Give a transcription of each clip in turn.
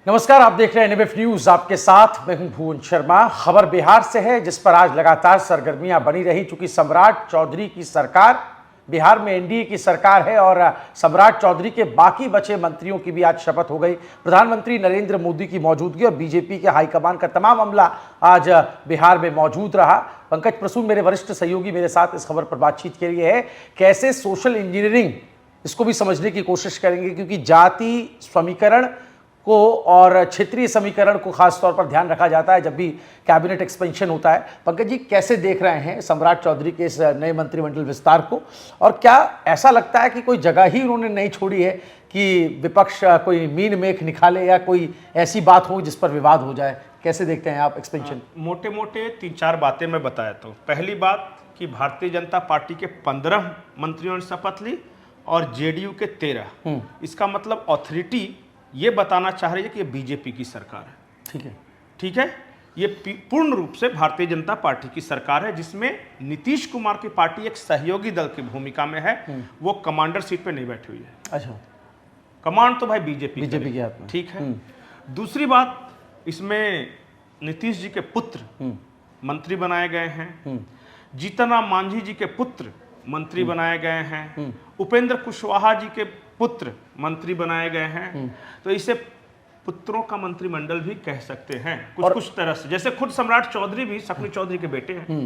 नमस्कार, आप देख रहे हैं एनएबीएफ न्यूज। आपके साथ मैं हूं भुवन शर्मा। खबर बिहार से है, जिस पर आज लगातार सरगर्मियां बनी रही। चूंकि सम्राट चौधरी की सरकार बिहार में एनडीए की सरकार है और सम्राट चौधरी के बाकी बचे मंत्रियों की भी आज शपथ हो गई। प्रधानमंत्री नरेंद्र मोदी की मौजूदगी और बीजेपी के हाईकमान का तमाम अमला आज बिहार में मौजूद रहा। पंकज प्रसून मेरे वरिष्ठ सहयोगी मेरे साथ इस खबर पर बातचीत के लिए है। कैसे सोशल इंजीनियरिंग, इसको भी समझने की कोशिश करेंगे, क्योंकि जाति समीकरण को और क्षेत्रीय समीकरण को खास तौर पर ध्यान रखा जाता है जब भी कैबिनेट एक्सपेंशन होता है। पंकज जी, कैसे देख रहे हैं सम्राट चौधरी के इस नए मंत्रिमंडल विस्तार को, और क्या ऐसा लगता है कि कोई जगह ही उन्होंने नहीं छोड़ी है कि विपक्ष कोई मीन मेख निकाले या कोई ऐसी बात हो जिस पर विवाद हो जाए? कैसे देखते हैं आप एक्सपेंशन? मोटे मोटे 3-4 बातें मैं बताया। तो पहली बात कि भारतीय जनता पार्टी के 15 मंत्रियों ने शपथ ली और जेडीयू के 13। इसका मतलब ऑथोरिटी ये बताना चाह रही है कि ये बीजेपी की सरकार है। ठीक है, ये पूर्ण रूप से भारतीय जनता पार्टी की सरकार है, जिसमें नीतीश कुमार की पार्टी एक सहयोगी दल की भूमिका में है। वो कमांडर सीट पे नहीं बैठी हुई है। अच्छा, कमांड तो भाई बीजेपी के हाथ में। ठीक है। दूसरी बात, इसमें नीतीश जी के पुत्र मंत्री बनाए गए हैं। जीतन राम मांझी जी के पुत्र मंत्री बनाए गए हैं। उपेंद्र कुशवाहा जी के पुत्र मंत्री बनाए गए हैं। तो इसे पुत्रों का मंत्रिमंडल भी कह सकते हैं कुछ तरह से। जैसे खुद सम्राट चौधरी भी शकुनी चौधरी के बेटे हैं।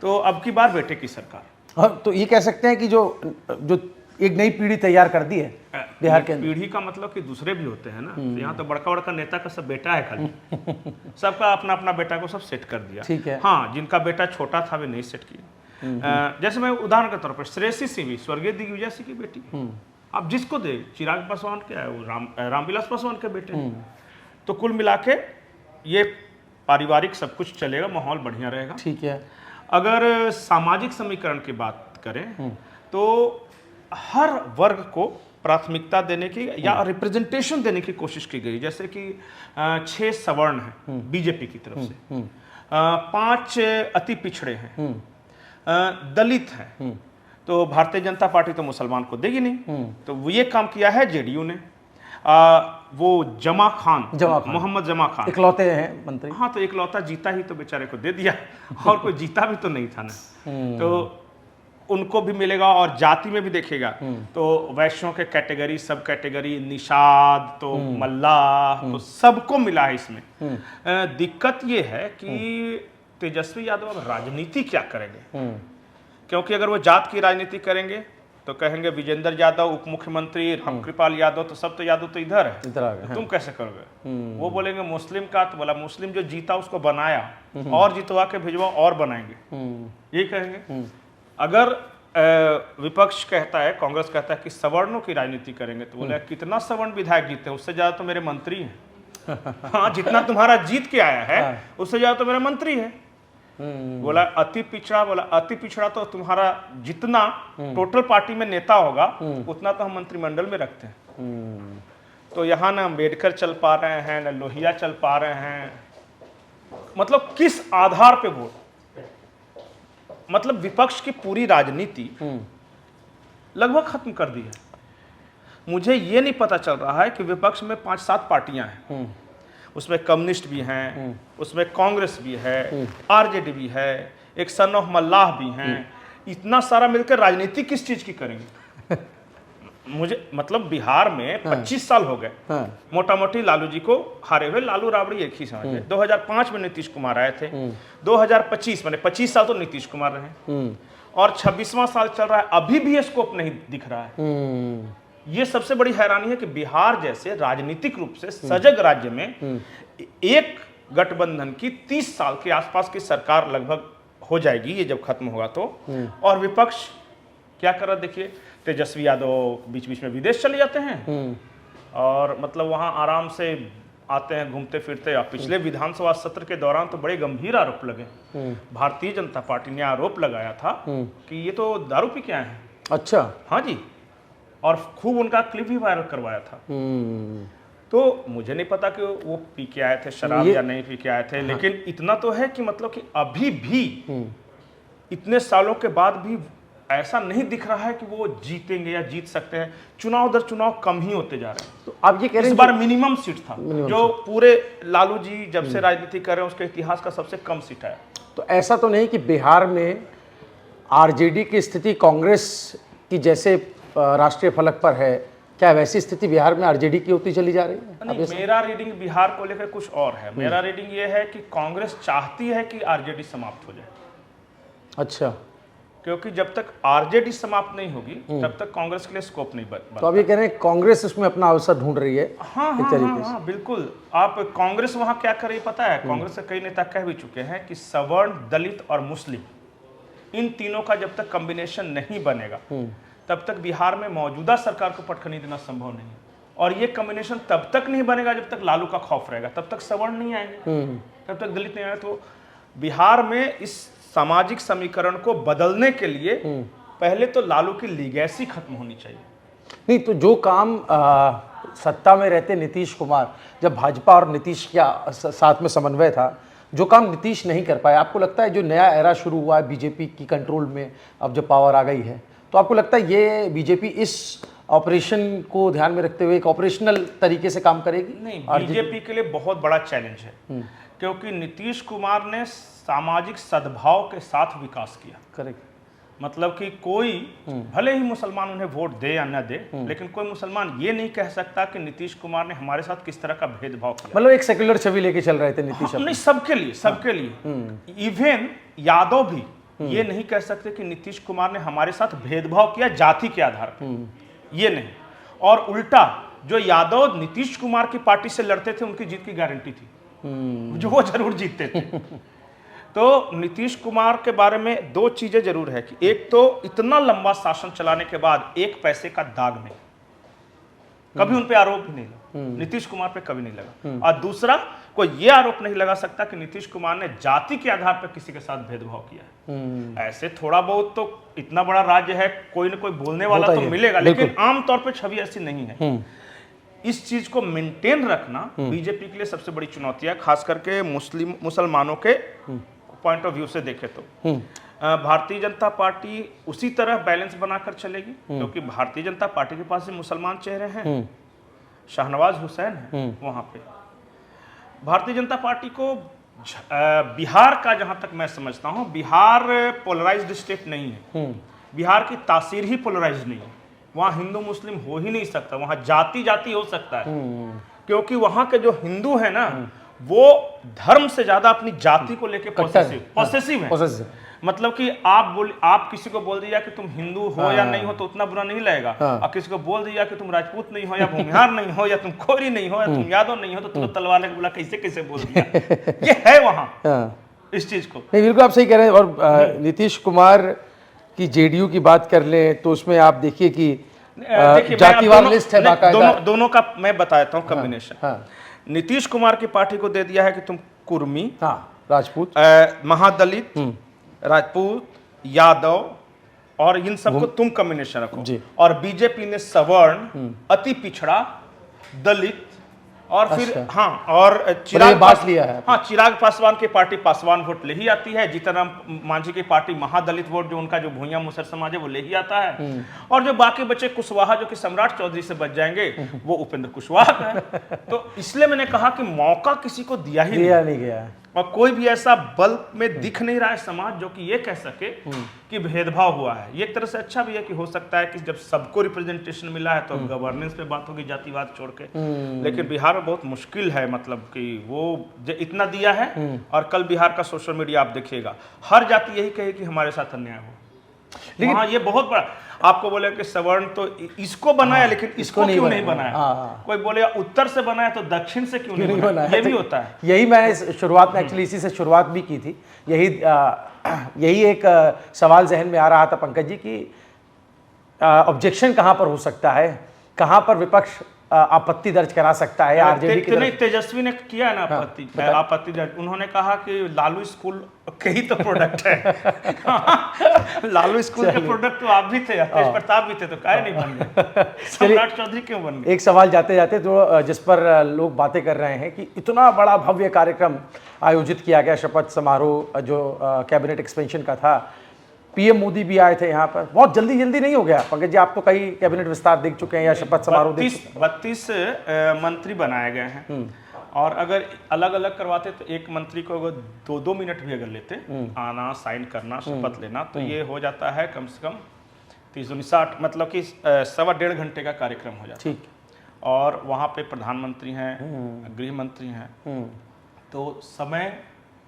तो अब की बार बेटे की सरकार। तो ये कह सकते हैं कि जो एक नई पीढ़ी तैयार कर दी है बिहार के अंदर। पीढ़ी का मतलब कि दूसरे भी होते हैं ना। तो यहाँ तो बड़का बड़का नेता का सब बेटा है खाली। सबका अपना अपना बेटा को सब सेट कर दिया। ठीक है। हाँ, जिनका बेटा छोटा था वे नहीं सेट किए। जैसे मैं उदाहरण के तौर पर श्रेयसी सिंह भी स्वर्गीय दिग्विजय सिंह की बेटी। आप जिसको दे, चिराग पासवान क्या है, वो रामविलास पासवान के बेटे। तो कुल मिला के ये पारिवारिक सब कुछ चलेगा, माहौल बढ़िया रहेगा। ठीक है। अगर सामाजिक समीकरण की बात करें तो हर वर्ग को प्राथमिकता देने की या रिप्रेजेंटेशन देने की कोशिश की गई। जैसे कि 6 सवर्ण हैं बीजेपी की तरफ से, 5 अति पिछड़े हैं, दलित हैं। तो भारतीय जनता पार्टी तो मुसलमान को देगी नहीं। तो वो ये काम किया है जेडीयू ने। वो जमा खान मोहम्मद जमा खान इकलौते हैं मंत्री। हाँ, तो इकलौता जीता ही तो बेचारे को दे दिया, और कोई जीता भी तो नहीं था ना। तो उनको भी मिलेगा। और जाति में भी देखेगा तो वैश्यों के कैटेगरी, सब कैटेगरी, निषाद तो मल्लाह, तो सबको मिला है इसमें। दिक्कत ये है कि तेजस्वी यादव अब राजनीति क्या करेंगे, क्योंकि अगर वो जात की राजनीति करेंगे तो कहेंगे विजेंद्र यादव उप मुख्यमंत्री, कृपाल यादव, तो सब तो यादव तो इधर है, तो तुम कैसे करोगे? वो बोलेंगे मुस्लिम का, तो बोला मुस्लिम जो जीता उसको बनाया और जितवा के भिजवाओ और बनाएंगे, यही कहेंगे। अगर विपक्ष कहता है, कांग्रेस कहता है कि सवर्णों की राजनीति करेंगे, तो बोले कितना सवर्ण विधायक जीते हैं, उससे ज्यादा तो मेरे मंत्री हैं। हाँ, जितना तुम्हारा जीत के आया है उससे ज्यादा तो मेरा मंत्री है। बोला अति पिछड़ा, बोला अति पिछड़ा तो तुम्हारा जितना टोटल पार्टी में नेता होगा उतना तो हम मंत्रिमंडल में रखते हैं। तो यहाँ ना अम्बेडकर चल पा रहे हैं, ना लोहिया चल पा रहे हैं। मतलब किस आधार पे वोट? मतलब विपक्ष की पूरी राजनीति लगभग खत्म कर दी है। मुझे ये नहीं पता चल रहा है कि विपक्ष में 5-7 पार्टियां हैं। उसमें कम्युनिस्ट भी हैं, उसमें कांग्रेस भी है, आरजेडी भी है, एक सन ऑफ मल्लाह भी हैं। इतना सारा मिलकर राजनीति किस चीज की करेंगे? मुझे मतलब बिहार में 25 साल हो गए मोटा मोटी लालू जी को हारे हुए। लालू राबड़ी एक ही समझ है। 2005 में नीतीश कुमार आए थे, 2025 मैंने 25 साल तो नीतीश कुमार रहे, और 26वां साल चल रहा है, अभी भी स्कोप नहीं दिख रहा है। ये सबसे बड़ी हैरानी है कि बिहार जैसे राजनीतिक रूप से सजग राज्य में एक गठबंधन की 30 साल के आसपास की सरकार लगभग हो जाएगी, ये जब खत्म होगा तो। और विपक्ष क्या कर रहा है देखिए। तेजस्वी यादव बीच बीच में विदेश चले जाते हैं और मतलब वहां आराम से आते हैं घूमते फिरते। और पिछले विधानसभा सत्र के दौरान तो बड़े गंभीर आरोप लगे। भारतीय जनता पार्टी ने आरोप लगाया था कि ये तो दारू पी के आए हैं। अच्छा, हाँ जी, और खूब उनका क्लिप भी वायरल करवाया था। तो मुझे नहीं पता कि वो पी के आए थे शराब या नहीं पी के आए थे। लेकिन इतना तो है कि मतलब कि अभी भी इतने सालों के बाद भी ऐसा नहीं दिख रहा है कि वो जीतेंगे या जीत सकते हैं। चुनाव दर चुनाव कम ही होते जा रहे हैं। तो आप ये कह रहे इस हैं बार मिनिमम सीट था, जो पूरे लालू जी जब से राजनीति कर रहे हैं उसके इतिहास का सबसे कम सीट है। तो ऐसा तो नहीं कि बिहार में आरजेडी की स्थिति कांग्रेस की जैसे राष्ट्रीय फलक पर है, क्या वैसी स्थिति बिहार में आरजेडी की होती चली जा रही है? नहीं, मेरा रीडिंग बिहार को लेकर कुछ और है। मेरा रीडिंग ये है कि कांग्रेस चाहती है कि आरजेडी समाप्त हो जाए। अच्छा, क्योंकि जब तक आरजेडी समाप्त नहीं होगी तब तक कांग्रेस के लिए स्कोप नहीं बन। तो आप ये कह रहे हैं कांग्रेस इसमें अपना अवसर ढूंढ रही है? हाँ हाँ हाँ, हाँ बिल्कुल। आप कांग्रेस वहां क्या कर रही पता है? कांग्रेस के कई नेता कह भी चुके हैं कि सवर्ण, दलित और मुस्लिम, इन तीनों का जब तक कॉम्बिनेशन नहीं बनेगा तब तक बिहार में मौजूदा सरकार को पटखनी देना संभव नहीं है। और ये कॉम्बिनेशन तब तक नहीं बनेगा जब तक लालू का खौफ रहेगा, तब तक सवर्ण नहीं आएंगे, तब तक दलित नहीं आएंगे। तो बिहार में इस सामाजिक समीकरण को बदलने के लिए पहले तो लालू की लीगेसी खत्म होनी चाहिए। नहीं तो जो काम सत्ता में रहते नीतीश कुमार, जब भाजपा और नीतीश का साथ में समन्वय था, जो काम नीतीश नहीं कर पाए, आपको लगता है जो नया एरा शुरू हुआ है बीजेपी की कंट्रोल में, अब जो पावर आ गई है, तो आपको लगता है ये बीजेपी इस ऑपरेशन को ध्यान में रखते हुए एक ऑपरेशनल तरीके से काम करेगी? नहीं, बीजेपी के लिए बहुत बड़ा चैलेंज है, क्योंकि नीतीश कुमार ने सामाजिक सद्भाव के साथ विकास किया। करेक्ट। मतलब कि कोई भले ही मुसलमान उन्हें वोट दे या न दे, लेकिन कोई मुसलमान ये नहीं कह सकता कि नीतीश कुमार ने हमारे साथ किस तरह का भेदभाव किया। मतलब एक सेक्युलर छवि लेके चल रहे थे नीतीश। नहीं, सबके लिए, सबके लिए। इवन यादव भी ये नहीं कह सकते कि नीतीश कुमार ने हमारे साथ भेदभाव किया जाति के आधार पर, ये नहीं। और उल्टा जो यादव नीतीश कुमार की पार्टी से लड़ते थे उनकी जीत की गारंटी थी, जो वो जरूर जीतते थे। तो नीतीश कुमार के बारे में दो चीजें जरूर है कि एक तो इतना लंबा शासन चलाने के बाद एक पैसे का दाग नहीं, कभी उन पे आरोप भी नहीं लगा, नीतीश कुमार पे कभी नहीं लगा। और दूसरा, कोई ये आरोप नहीं लगा सकता कि नीतीश कुमार ने जाति के आधार पर किसी के साथ भेदभाव किया है। ऐसे थोड़ा बहुत तो, इतना बड़ा राज्य है, कोई ना कोई बोलने वाला तो मिलेगा, लेकिन आमतौर पर छवि ऐसी नहीं है। इस चीज को मेंटेन रखना बीजेपी के लिए सबसे बड़ी चुनौती है, खास करके मुसलमानों के पॉइंट ऑफ व्यू से देखे तो। भारतीय जनता पार्टी उसी तरह बैलेंस बनाकर चलेगी, क्योंकि भारतीय जनता पार्टी के पास भी मुसलमान चेहरे हैं, शाहनवाज हुसैन है वहां पे। भारतीय जनता पार्टी को बिहार का, जहां तक मैं समझता हूं, बिहार पोलराइज्ड स्टेट नहीं है, बिहार की तासीर ही पोलराइज्ड नहीं है। वहां हिंदू मुस्लिम हो ही नहीं सकता, वहां जाति जाति हो सकता है, क्योंकि वहां के जो हिंदू है ना, वो धर्म से ज्यादा अपनी जाति को लेके पॉसेसिव है। मतलब कि आप किसी को बोल दिया कि तुम हिंदू हो या नहीं हो तो उतना बुरा नहीं लगेगा, और किसी को बोल दिया कि तुम राजपूत नहीं हो या भूमिहार नहीं हो या तुम खोरी नहीं हो या तुम यादव नहीं हो तो तुम तलवार लेके बोला कैसे कैसे बोल दिया। ये है वहां इस चीज को। नहीं, बिल्कुल आप सही कह रहे हैं। और नीतीश कुमार की जेडीयू की बात कर लें तो उसमें आप देखिए कि जातिवार लिस्ट है बाकायदा। दोनों का मैं बताता हूँ कॉम्बिनेशन। नीतीश कुमार की पार्टी को दे दिया है कि तुम कुर्मी, राजपूत, महादलित, राजपूत, यादव और इन सबको तुम कॉम्बिनेशन रखो। और बीजेपी ने सवर्ण, अति पिछड़ा, दलित और फिर और चिराग पासवान की पार्टी पासवान वोट ले ही आती है। जीतनराम मांझी की पार्टी महादलित वोट, जो उनका जो भूया मुसर समाज है, वो ले ही आता है। और जो बाकी बचे कुशवाहा, जो कि सम्राट चौधरी से बच जाएंगे, वो उपेंद्र कुशवाहा है। तो इसलिए मैंने कहा कि मौका किसी को दिया ही नहीं गया, और कोई भी ऐसा बल में दिख नहीं रहा है समाज जो कि ये कह सके कि भेदभाव हुआ है। ये एक तरह से अच्छा भी है कि हो सकता है कि जब सबको रिप्रेजेंटेशन मिला है तो गवर्नेंस पे बात होगी, जातिवाद छोड़ के। लेकिन बिहार में बहुत मुश्किल है, मतलब कि वो इतना दिया है, और कल बिहार का सोशल मीडिया आप देखिएगा, हर जाति यही कहे कि हमारे साथ अन्याय हो। लेकिन ये बहुत बड़ा, आपको बोले कि सवर्ण तो इसको बनाया, लेकिन इसको क्यों नहीं बनाया। कोई बोले उत्तर से बनाया तो दक्षिण से क्यों नहीं बनाया, ये भी होता है। यही मैंने शुरुआत में एक्चुअली इसी से शुरुआत भी की थी। यही एक सवाल जहन में आ रहा था पंकज जी कि ऑब्जेक्शन कहां पर हो सकता है, कहां पर विपक्ष आपत्ति दर्ज करा सकता है आरजेडी की तरफ। तेजस्वी ने किया है ना आपत्ति दर्ज। उन्होंने कहा कि लालू स्कूल के ही तो प्रोडक्ट है। लालू स्कूल के प्रोडक्ट तो आप भी थे, तेज प्रताप भी थे, तो काहे नहीं बन गए, सम्राट चौधरी क्यों बन गए। एक सवाल जाते जाते जो जिस पर लोग बातें कर रहे हैं कि इतना बड़ा भव्य कार्यक्रम आयोजित किया गया, शपथ समारोह जो कैबिनेट एक्सपेंशन का था, पीएम मोदी भी आए थे यहाँ पर। बहुत जल्दी जल्दी नहीं हो गया पंकज जी? आप तो कई कैबिनेट विस्तार देख चुके हैं या शपथ समारोह देख चुके 32 मंत्री बनाए गए हैं, और अगर अलग अलग करवाते तो एक मंत्री को अगर 2-2 मिनट भी अगर लेते आना, साइन करना, शपथ लेना, तो ये हो जाता है कम से कम 30-60, मतलब कि 1.25 घंटे का कार्यक्रम हो जाता है। ठीक। और वहाँ पे प्रधानमंत्री हैं, गृह मंत्री हैं, तो समय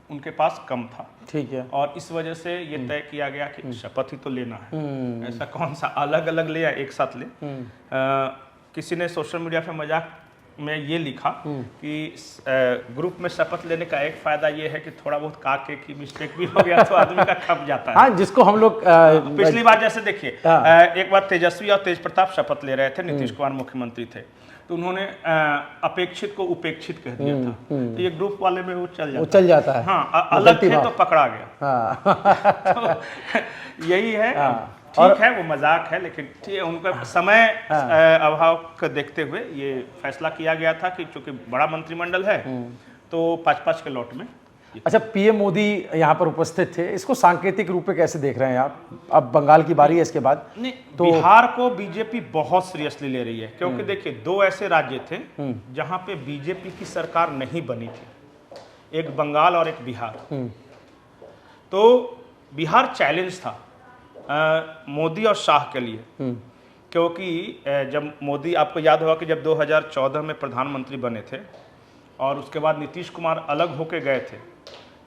उनके पास कम था। ठीक है। और इस वजह से ये तय किया गया कि शपथ ही तो लेना है, ऐसा कौन सा अलग अलग ले या एक साथ ले। किसी ने सोशल मीडिया पे मजाक में ये लिखा कि ग्रुप में शपथ लेने का एक फायदा ये है कि थोड़ा बहुत काके की मिस्टेक भी हो गया तो आदमी का खप जाता है। हाँ, जिसको हम लोग पिछली बार जैसे देखिए, एक बार तेजस्वी और तेज प्रताप शपथ ले रहे थे, नीतीश कुमार मुख्यमंत्री थे, तो उन्होंने अपेक्षित को उपेक्षित कह दिया था, तो ये ग्रुप वाले में वो चल जाता है। हाँ, अलग थे तो पकड़ा गया। हाँ। तो यही है। ठीक है, वो मजाक है, लेकिन ठीक है, उनका समय अभाव को देखते हुए ये फैसला किया गया था कि चूंकि बड़ा मंत्रिमंडल है तो 5-5 के लॉट में। अच्छा, पीएम मोदी यहाँ पर उपस्थित थे, इसको सांकेतिक रूप में कैसे देख रहे हैं आप? अब बंगाल की बारी है इसके बाद। नहीं, तो बिहार को बीजेपी बहुत सीरियसली ले रही है, क्योंकि देखिए 2 ऐसे राज्य थे जहाँ पे बीजेपी की सरकार नहीं बनी थी, एक बंगाल और एक बिहार। तो बिहार चैलेंज था मोदी और शाह के लिए, क्योंकि जब मोदी, आपको याद होगा कि जब 2014 में प्रधानमंत्री बने थे और उसके बाद नीतीश कुमार अलग होके गए थे,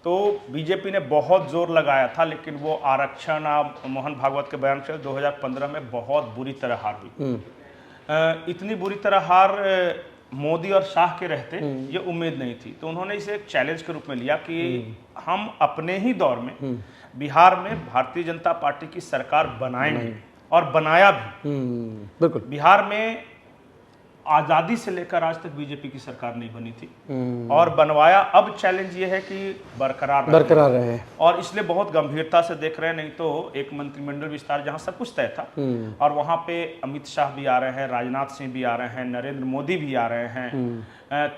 तो बीजेपी ने बहुत जोर लगाया था, लेकिन वो आरक्षण, आप मोहन भागवत के बयान से 2015 में बहुत बुरी तरह हार हुई। इतनी बुरी तरह हार मोदी और शाह के रहते ये उम्मीद नहीं थी, तो उन्होंने इसे एक चैलेंज के रूप में लिया कि हम अपने ही दौर में बिहार में भारतीय जनता पार्टी की सरकार बनाएंगे, और बनाया भी। बिल्कुल। बिहार में आज़ादी से लेकर आज तक बीजेपी की सरकार नहीं बनी थी, और बनवाया। अब चैलेंज ये है कि बरकरार रहे, और इसलिए बहुत गंभीरता से देख रहे हैं। नहीं तो एक मंत्रिमंडल विस्तार जहां सब कुछ तय था, और वहां पे अमित शाह भी आ रहे हैं, राजनाथ सिंह भी आ रहे हैं, नरेंद्र मोदी भी आ रहे हैं,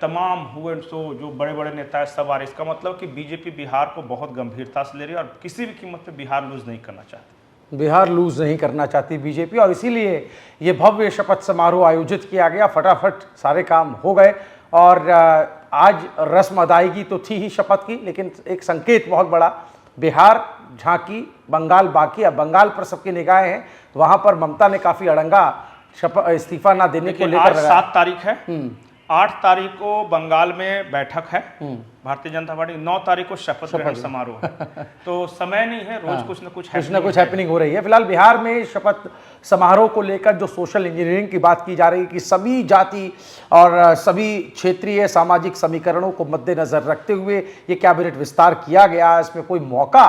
तमाम हुए सो जो बड़े बड़े नेता है सब आ रहे। इसका मतलब कि बीजेपी बिहार को बहुत गंभीरता से ले रही है, और किसी भी कीमत पर बिहार लूज नहीं करना चाहती। बिहार लूज नहीं करना चाहती बीजेपी, और इसीलिए ये भव्य शपथ समारोह आयोजित किया गया। फटाफट सारे काम हो गए, और आज रस्म अदायगी तो थी ही शपथ की, लेकिन एक संकेत बहुत बड़ा, बिहार झांकी, बंगाल बाकी। अब बंगाल पर सबकी निगाहें हैं, वहां पर ममता ने काफी अड़ंगा इस्तीफा ना देने को लेकर। 7 तारीख है, 8 तारीख को बंगाल में बैठक है भारतीय जनता पार्टी, 9 तारीख को शपथ ग्रहण समारोह है। तो समय नहीं है, रोज कुछ न कुछ हैपनिंग हो रही है। फिलहाल बिहार में शपथ समारोह को लेकर जो सोशल इंजीनियरिंग की बात की जा रही है कि सभी जाति और सभी क्षेत्रीय सामाजिक समीकरणों को मद्देनजर रखते हुए ये कैबिनेट विस्तार किया गया, इसमें कोई मौका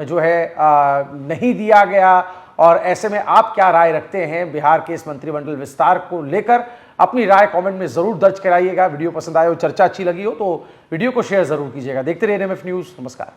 जो है नहीं दिया गया। और ऐसे में आप क्या राय रखते हैं बिहार के इस मंत्रिमंडल विस्तार को लेकर? अपनी राय कमेंट में जरूर दर्ज कराइएगा। वीडियो पसंद आए हो, चर्चा अच्छी लगी हो तो वीडियो को शेयर जरूर कीजिएगा। देखते रहिए NMF न्यूज़। नमस्कार।